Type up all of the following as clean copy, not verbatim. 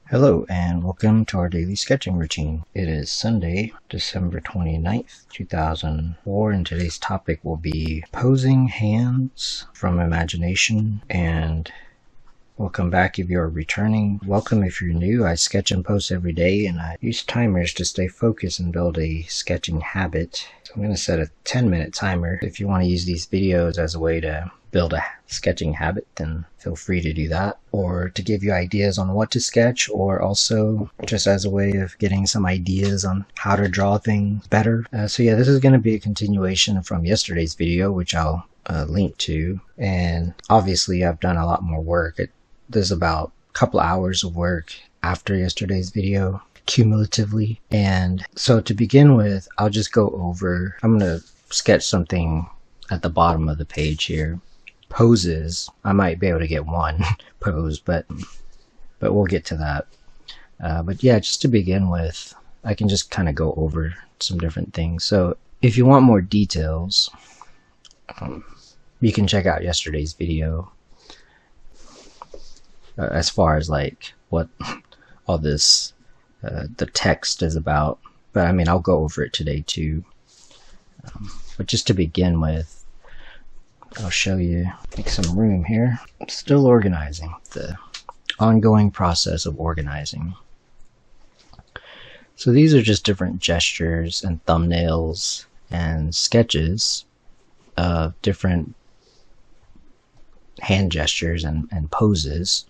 Hello and welcome to our daily sketching routine. It is Sunday, December 29th, 2004, and today's topic will be posing hands from imagination. And welcome back if you're returning. Welcome if you're new. I sketch and post every day, and I use timers to stay focused and build a sketching habit. So I'm going to set a 10-minute timer. If you want to use these videos as a way to build a sketching habit, then feel free to do that, or to give you ideas on what to sketch, or also just as a way of getting some ideas on how to draw things better. So yeah, this is going to be a continuation from yesterday's video, which I'll link to. And obviously I've done a lot more work. There's about a couple hours of work after yesterday's video cumulatively. And so to begin with, I'll just go over, I'm going to sketch something at the bottom of the page here. Poses. I might be able to get one pose, but we'll get to that. But yeah, just to begin with, I can just kind of go over some different things. So if you want more details, you can check out yesterday's video as far as like what all this the text is about. But I mean, I'll go over it today too. But just to begin with, I'll show you, make some room here. I'm still organizing, the ongoing process of organizing. So these are just different gestures and thumbnails and sketches of different hand gestures and poses.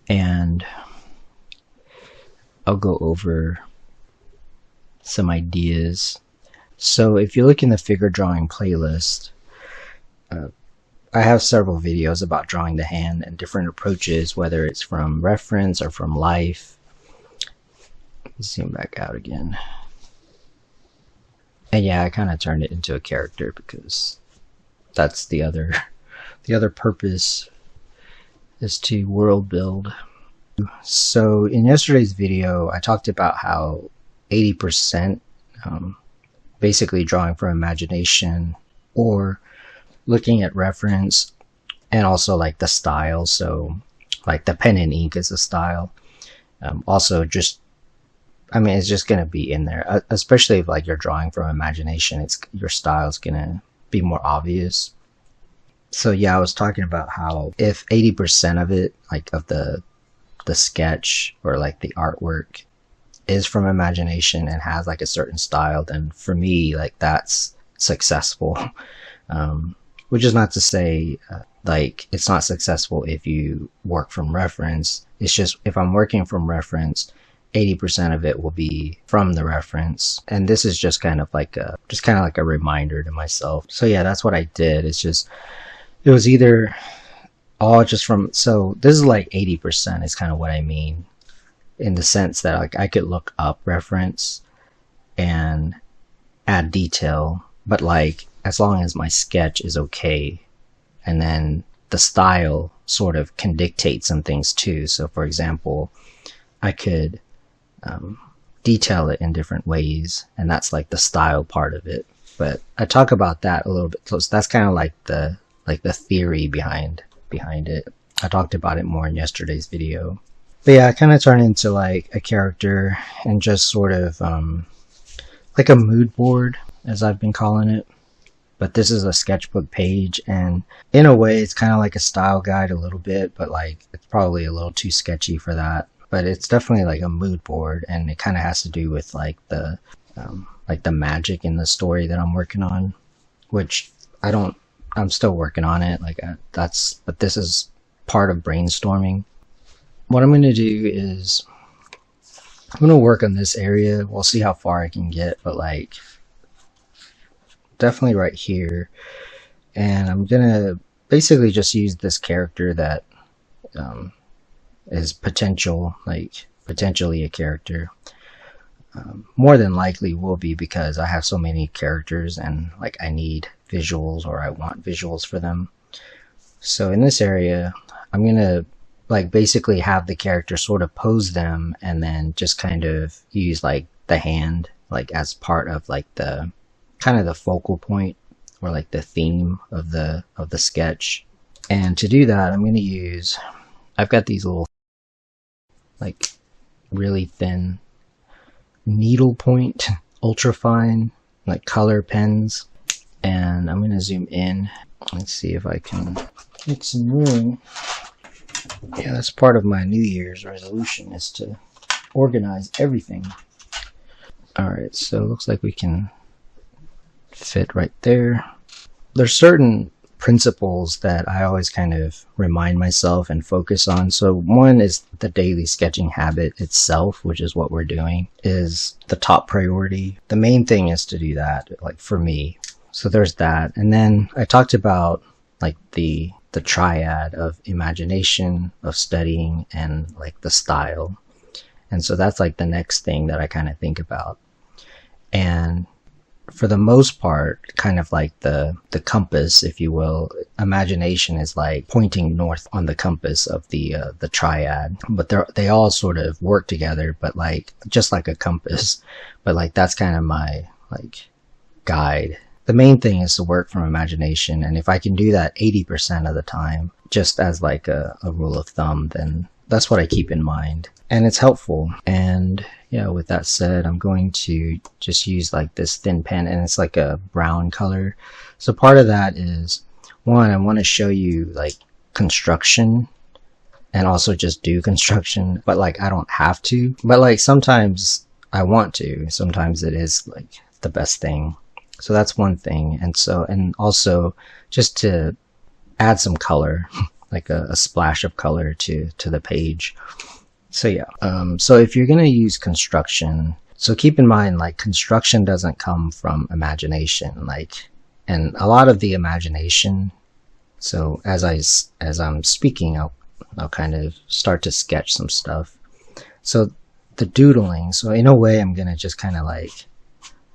And I'll go over some ideas. So if you look in the figure drawing playlist, I have several videos about drawing the hand and different approaches, whether it's from reference or from life. Let's zoom back out again. And yeah, I kind of turned it into a character because that's the other purpose, is to world build. So in yesterday's video, I talked about how 80% basically drawing from imagination or looking at reference, and also like the style. So like the pen and ink is a style. Also just, I mean, it's just going to be in there, especially if like you're drawing from imagination, your style is going to be more obvious. So yeah, I was talking about how if 80% of it, like of the sketch or like the artwork, is from imagination and has like a certain style, then for me, like that's successful. Which is not to say like it's not successful if you work from reference. It's just if I'm working from reference, 80% of it will be from the reference, and this is just kind of like a reminder to myself. So yeah, that's what I did. It was either all just from, so this is like 80% is kind of what I mean, in the sense that like I could look up reference and add detail, but like as long as my sketch is okay, and then the style sort of can dictate some things too. So for example, I could detail it in different ways, and that's like the style part of it. But I talk about that a little bit. So that's kind of like the theory behind it. I talked about it more in yesterday's video. But yeah, I kind of turned into like a character and just sort of like a mood board, as I've been calling it. But this is a sketchbook page, and in a way it's kind of like a style guide a little bit, but like it's probably a little too sketchy for that. But it's definitely like a mood board, and it kind of has to do with like the magic in the story that I'm working on, which I'm still working on it. But this is part of brainstorming. What I'm going to do is I'm going to work on this area. We'll see how far I can get, but like definitely right here. And I'm going to basically just use this character that is potentially a character. More than likely will be, because I have so many characters and like I need visuals, or I want visuals for them. So in this area, I'm going to like basically have the character sort of pose them, and then just kind of use like the hand like as part of like the kind of the focal point, or like the theme of the sketch. And to do that, I'm going to use, I've got these little like really thin needlepoint, ultra fine, like color pens. And I'm gonna zoom in. Let's see if I can get some room. Yeah, that's part of my New Year's resolution, is to organize everything. Alright, so it looks like we can fit right there. There's certain principles that I always kind of remind myself and focus on. So one is the daily sketching habit itself, which is what we're doing, is the top priority. The main thing is to do that, like for me. So there's that. And then I talked about like the triad of imagination, of studying, and like the style. And so that's like the next thing that I kind of think about. And for the most part, kind of like the compass, if you will, imagination is like pointing north on the compass of the triad. But they all sort of work together, but like just like a compass. But like that's kind of my like guide. The main thing is to work from imagination, and if I can do that 80% of the time, just as like a rule of thumb, then that's what I keep in mind. And it's helpful. And yeah, with that said, I'm going to just use like this thin pen, and it's like a brown color. So part of that is, one, I want to show you like construction and also just do construction, but like I don't have to. But like sometimes I want to. Sometimes it is like the best thing. So that's one thing. And also just to add some color, like a splash of color to the page. So yeah, so if you're going to use construction, so keep in mind, like construction doesn't come from imagination, like, and a lot of the imagination. So as I'm speaking, I'll kind of start to sketch some stuff. So the doodling, so in a way, I'm going to just kind of like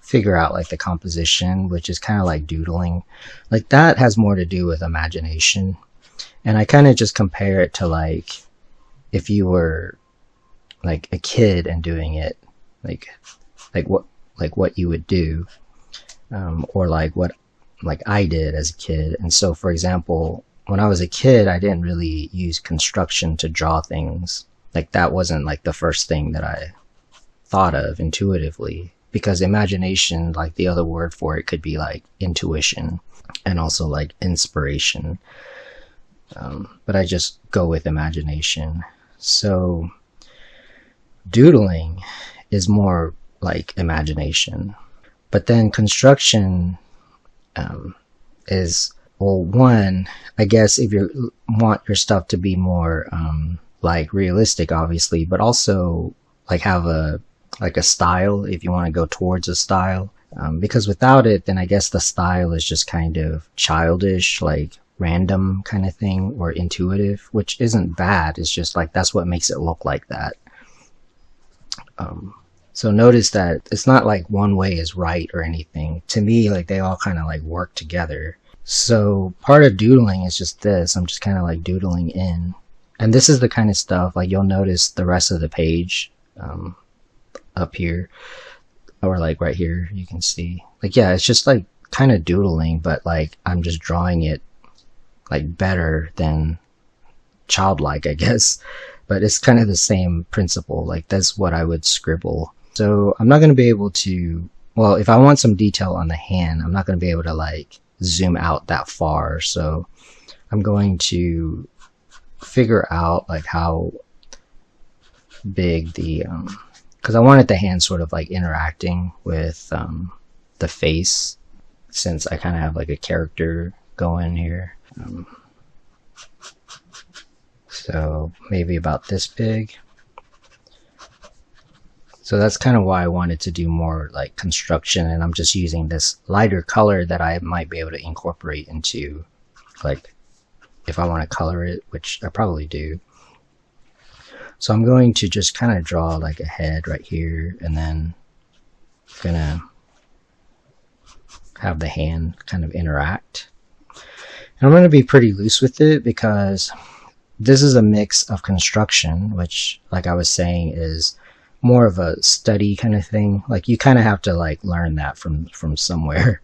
figure out like the composition, which is kind of like doodling. Like that has more to do with imagination. And I kind of just compare it to like if you were like a kid and doing it, like what you would do, or like what like I did as a kid. And so for example, when I was a kid, I didn't really use construction to draw things. Like that wasn't like the first thing that I thought of intuitively, because imagination, like the other word for it could be like intuition and also like inspiration. But I just go with imagination. So doodling is more like imagination. But then construction is, well, one, I guess if you want your stuff to be more like realistic, obviously, but also like have a style, if you want to go towards a style. Because without it, then I guess the style is just kind of childish, like random kind of thing, or intuitive, which isn't bad. It's just like that's what makes it look like that. So notice that it's not like one way is right or anything. To me, like they all kind of like work together. So part of doodling is just this. I'm just kind of like doodling in. And this is the kind of stuff, like you'll notice the rest of the page up here, or like right here, you can see. Like, yeah, it's just like kind of doodling, but like I'm just drawing it like better than childlike, I guess. But it's kind of the same principle. Like that's what I would scribble. So I'm not going to be able to, well, if I want some detail on the hand, I'm not going to be able to like zoom out that far. So I'm going to figure out like how big the, because I wanted the hand sort of like interacting with the face, since I kind of have like a character going here. So maybe about this big. So that's kind of why I wanted to do more like construction, and I'm just using this lighter color that I might be able to incorporate into, like, if I want to color it, which I probably do. So I'm going to just kind of draw like a head right here, and then I'm gonna have the hand kind of interact. And I'm going to be pretty loose with it because this is a mix of construction, which, like I was saying, is more of a study kind of thing. Like you kind of have to like learn that from somewhere.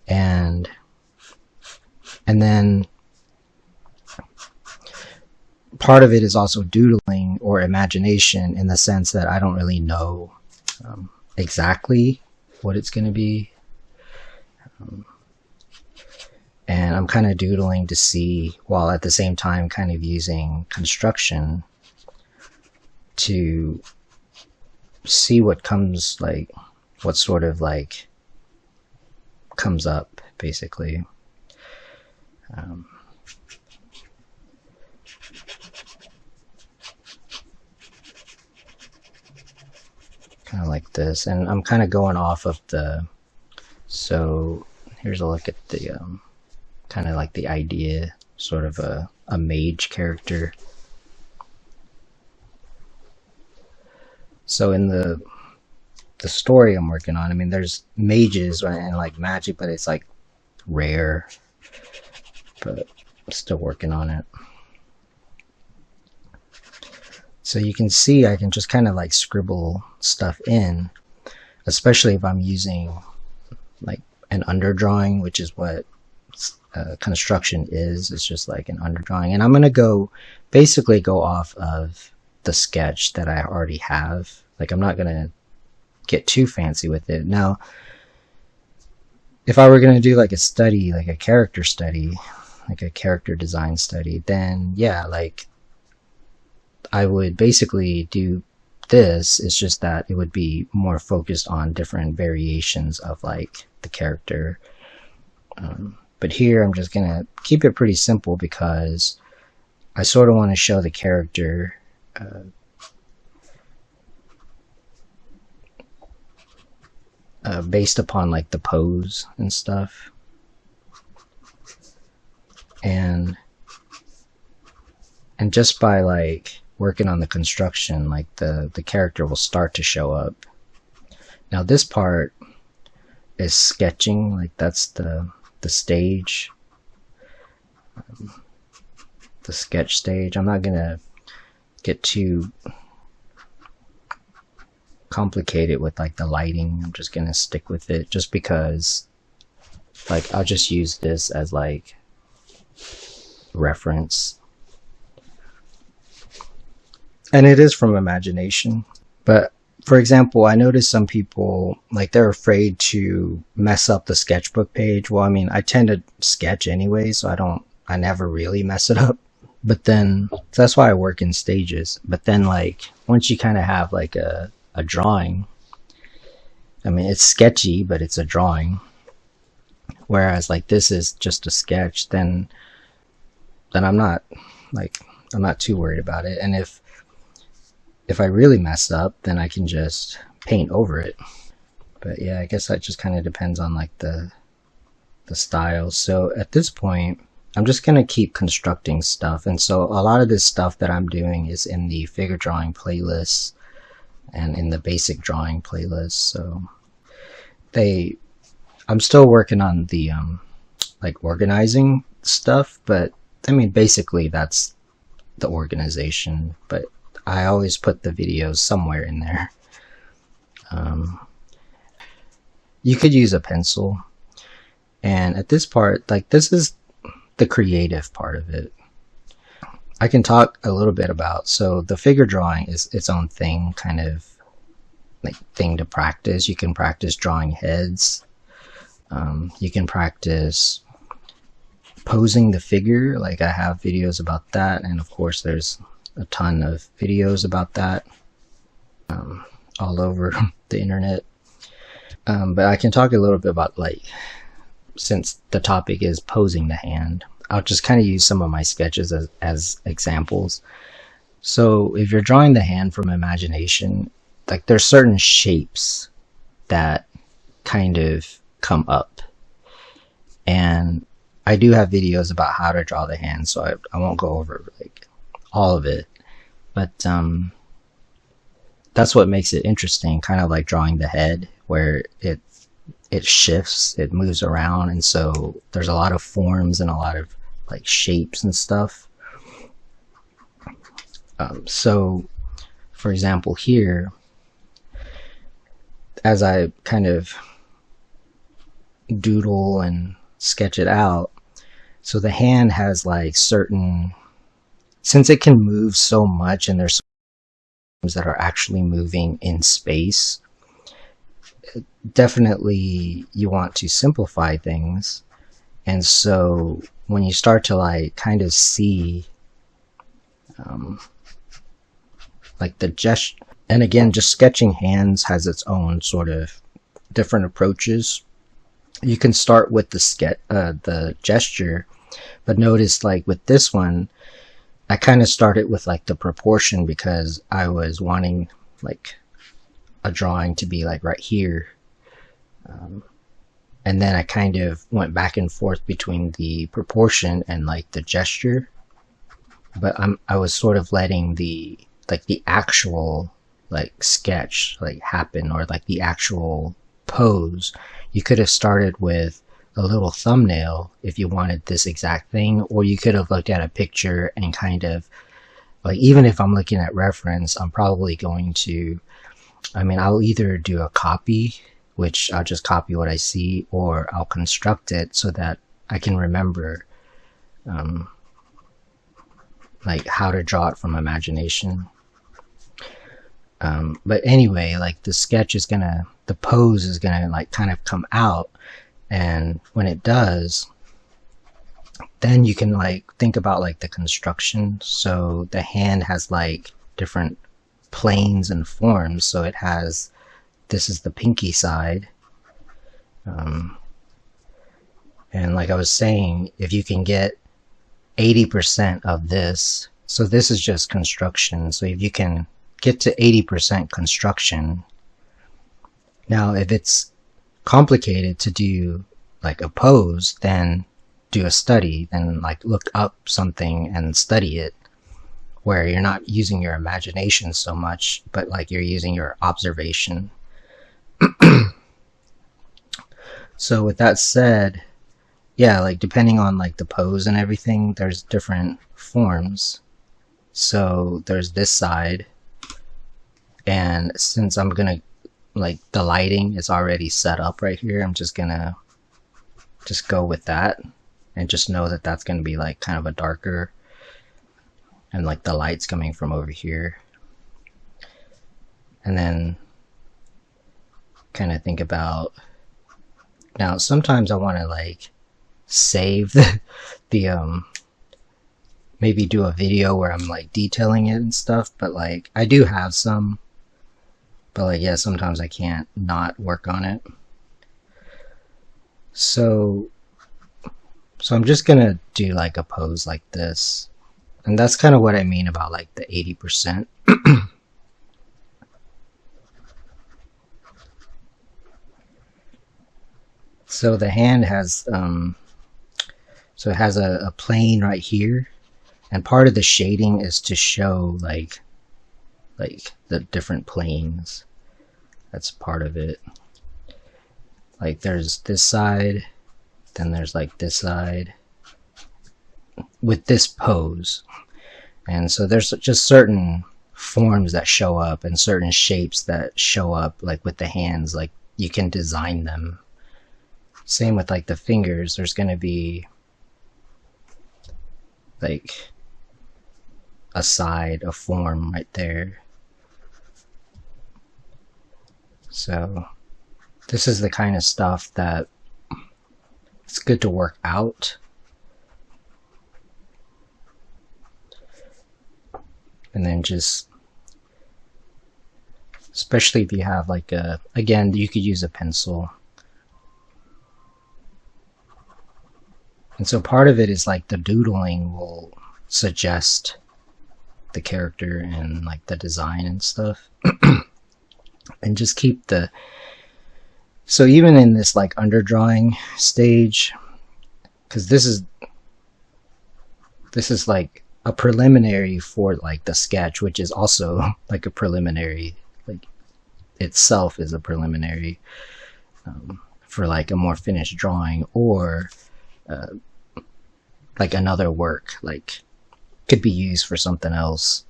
And then part of it is also doodling or imagination, in the sense that I don't really know exactly what it's going to be. And I'm kind of doodling to see, while at the same time kind of using construction to see what comes, like what sort of like comes up, basically. Kind of like this, and I'm kind of going off of the, so here's a look at the kind of like the idea, sort of a mage character. So in the story I'm working on, I mean, there's mages and like magic, but it's like rare, but I'm still working on it. So you can see I can just kind of like scribble stuff in, especially if I'm using like an underdrawing, which is what construction is. It's just like an underdrawing. And I'm going to basically go off of the sketch that I already have. Like, I'm not going to get too fancy with it. Now, if I were going to do like a study, like a character study, like a character design study, then yeah, like I would basically do this. It's just that it would be more focused on different variations of like the character. But here I'm just gonna keep it pretty simple, because I sort of want to show the character based upon like the pose and stuff. And just by like working on the construction, like the character will start to show up. Now this part is sketching, like that's the stage, the sketch stage. I'm not gonna get too complicated with like the lighting. I'm just gonna stick with it, just because like I'll just use this as like reference. And it is from imagination. But for example, I noticed some people, like, they're afraid to mess up the sketchbook page. Well, I mean, I tend to sketch anyway, so I never really mess it up. But then, so that's why I work in stages. But then, like, once you kind of have like a drawing, I mean, it's sketchy, but it's a drawing. Whereas like this is just a sketch, then I'm not too worried about it. And if I really mess up, then I can just paint over it. But yeah, I guess that just kind of depends on like the style. So at this point, I'm just going to keep constructing stuff. And so a lot of this stuff that I'm doing is in the figure drawing playlist and in the basic drawing playlist. So I'm still working on the like organizing stuff, but I mean, basically that's the organization. But I always put the videos somewhere in there. You could use a pencil. And at this part, like, this is the creative part of it. I can talk a little bit about, so the figure drawing is its own thing, kind of like thing to practice. You can practice drawing heads. You can practice posing the figure. Like, I have videos about that. And of course, there's a ton of videos about that all over the internet. But I can talk a little bit about, like, since the topic is posing the hand, I'll just kind of use some of my sketches as examples. So if you're drawing the hand from imagination, like, there's certain shapes that kind of come up. And I do have videos about how to draw the hand, so I won't go over like all of it. But that's what makes it interesting, kind of like drawing the head, where it shifts, it moves around, and so there's a lot of forms and a lot of like shapes and stuff. So for example, here, as I kind of doodle and sketch it out, so the hand has like certain since it can move so much and there's things that are actually moving in space, definitely you want to simplify things. And so when you start to like kind of see like the gesture, and again, just sketching hands has its own sort of different approaches. You can start with the gesture, but notice like with this one, I kind of started with like the proportion because I was wanting like a drawing to be like right here. And then I kind of went back and forth between the proportion and like the gesture. But I was sort of letting the actual like sketch like happen, or like the actual pose. You could have started with a little thumbnail if you wanted this exact thing, or you could have looked at a picture and kind of like, even if I'm looking at reference, I'm probably going to, I'll either do a copy, which I'll just copy what I see, or I'll construct it so that I can remember like how to draw it from imagination. But anyway, like the sketch is gonna, the pose is gonna like kind of come out, and when it does, then you can like think about like the construction. So the hand has like different planes and forms. So it has, this is the pinky side. And like I was saying, if you can get 80% of this, so this is just construction. So if you can get to 80% construction, now if it's complicated to do like a pose, then do a study, then like look up something and study it, where you're not using your imagination so much, but like you're using your observation. So with that said, yeah, like depending on like the pose and everything, there's different forms. So there's this side, and since I'm gonna, like the lighting is already set up right here, I'm just gonna just go with that, and just know that that's gonna be like kind of a darker, and like the light's coming from over here. And then kind of think about, now sometimes I want to like save the maybe do a video where I'm like detailing it and stuff, but like I do have some, but like yeah, sometimes I can't not work on it. So I'm just gonna do like a pose like this, and that's kind of what I mean about like the 80%. So the hand has so it has a plane right here, and part of the shading is to show like the different planes. That's part of it. Like there's this side, then there's like this side with this pose. And so there's just certain forms that show up and certain shapes that show up like with the hands, like you can design them. Same with like the fingers, there's going to be like a side, a form right there. So this is the kind of stuff that it's good to work out. And then just, especially if you have like a, again, you could use a pencil. And so part of it is like the doodling will suggest the character and like the design and stuff. And just keep the, so even in this like underdrawing stage, because this is like a preliminary for like the sketch, which is also like a preliminary, like itself is a preliminary for like a more finished drawing, or like another work, like could be used for something else.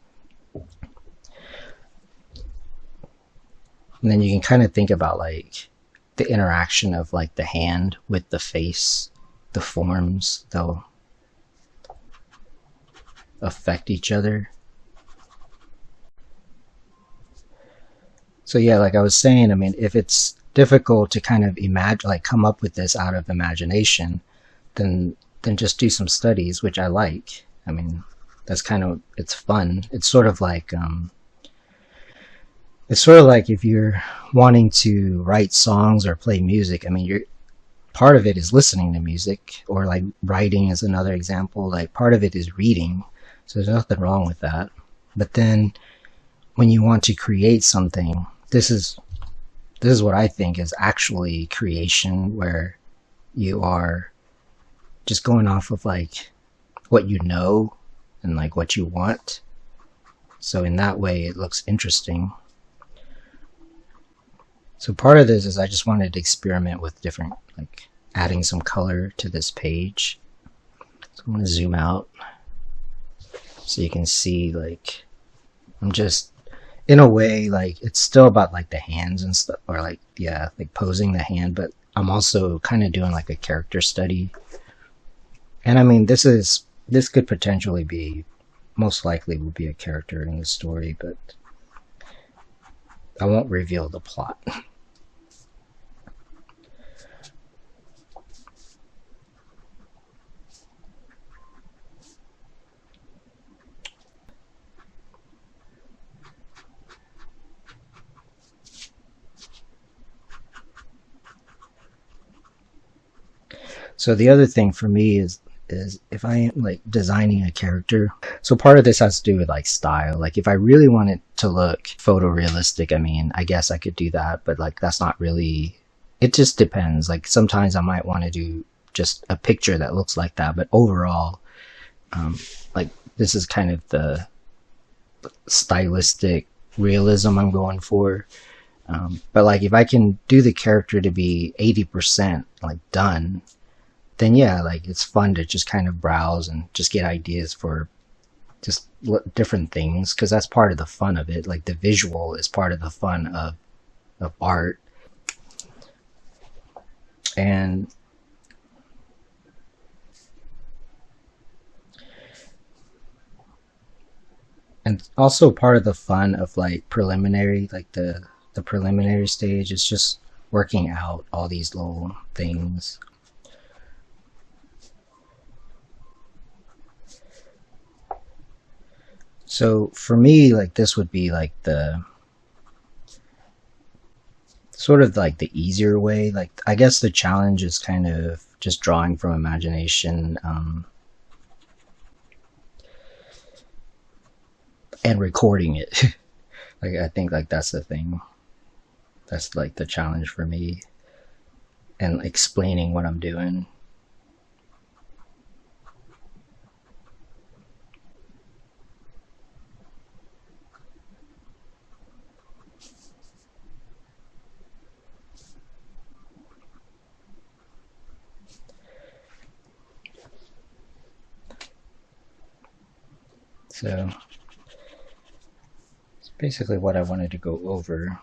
And then you can kind of think about like the interaction of like the hand with the face, the forms, though. affect each other. So yeah, like I was saying, I mean, if it's difficult to kind of imagine, like come up with this out of imagination, then just do some studies, which I like. I mean, that's kind of, it's fun. It's sort of like if you're wanting to write songs or play music. I mean, you're part of it is listening to music, or like writing is another example. Like part of it is reading, so there's nothing wrong with that. But then when you want to create something, this is what I think is actually creation, where you are just going off of like what you know and like what you want. So in that way it looks interesting. So part of this is I just wanted to experiment with different, like adding some color to this page. So I'm going to zoom out so you can see, like, I'm just, in a way, like it's still about like the hands and stuff, or like, yeah, like posing the hand, but I'm also kind of doing like a character study. And I mean, this could potentially be, most likely will be a character in the story, but I won't reveal the plot. So the other thing for me is if I am like designing a character, so part of this has to do with like style. Like if I really want it to look photorealistic, I mean, I guess I could do that, but like that's not really, it just depends. Like sometimes I might want to do just a picture that looks like that, but overall, like this is kind of the stylistic realism I'm going for. But like if I can do the character to be 80% like done, then yeah, like it's fun to just kind of browse and just get ideas for just different things, because that's part of the fun of it. Like the visual is part of the fun of art. And also part of the fun of like preliminary, like the preliminary stage is just working out all these little things. So for me, like this would be like the sort of like the easier way. Like I guess the challenge is kind of just drawing from imagination, and recording it. Like I think like that's the thing. That's like the challenge for me, and explaining what I'm doing. So it's basically what I wanted to go over.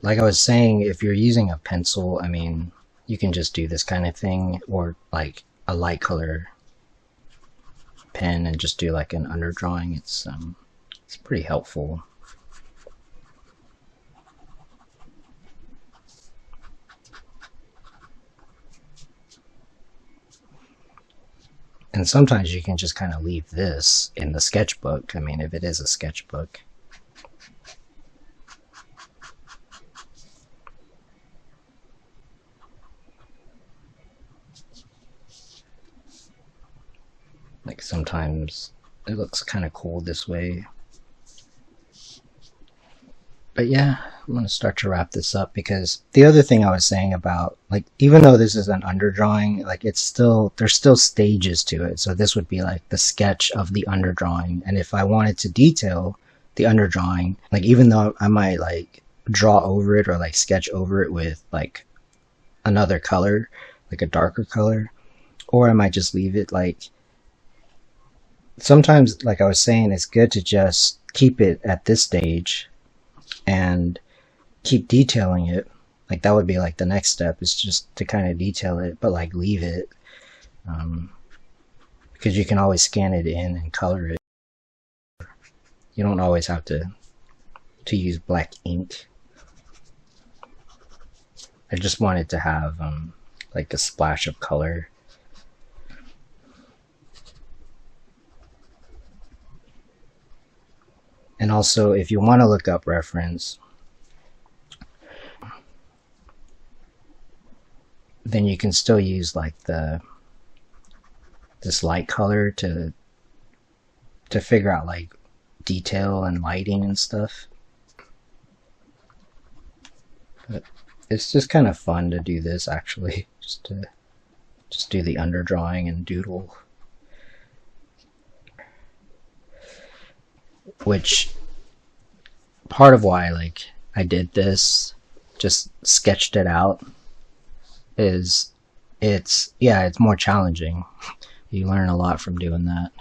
Like I was saying, if you're using a pencil, I mean, you can just do this kind of thing, or like a light color pen and just do like an underdrawing. It's pretty helpful. And sometimes you can just kind of leave this in the sketchbook. I mean, if it is a sketchbook. Like sometimes it looks kind of cool this way. But yeah, I'm going to start to wrap this up, because the other thing I was saying about, like, even though this is an underdrawing, like it's still, there's still stages to it. So this would be like the sketch of the underdrawing. And if I wanted to detail the underdrawing, like even though I might like draw over it or like sketch over it with like another color, like a darker color, or I might just leave it like, sometimes, like I was saying, it's good to just keep it at this stage and keep detailing it. Like that would be like the next step, is just to kind of detail it, but like leave it. because you can always scan it in and color it. You don't always have to use black ink. I just wanted to have like a splash of color. And also, if you want to look up reference, then you can still use like this light color to figure out like detail and lighting and stuff. But it's just kind of fun to do this, actually, just do the underdrawing and doodle, which part of why like I did this, just sketched it out, is it's more challenging. You learn a lot from doing that.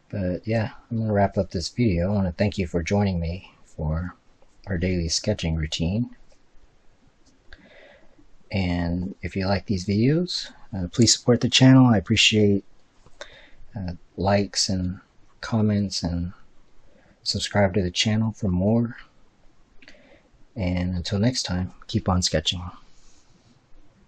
But yeah, I'm going to wrap up this video. I want to thank you for joining me for our daily sketching routine. And if you like these videos, please support the channel. I appreciate likes and comments, and subscribe to the channel for more. And until next time, keep on sketching.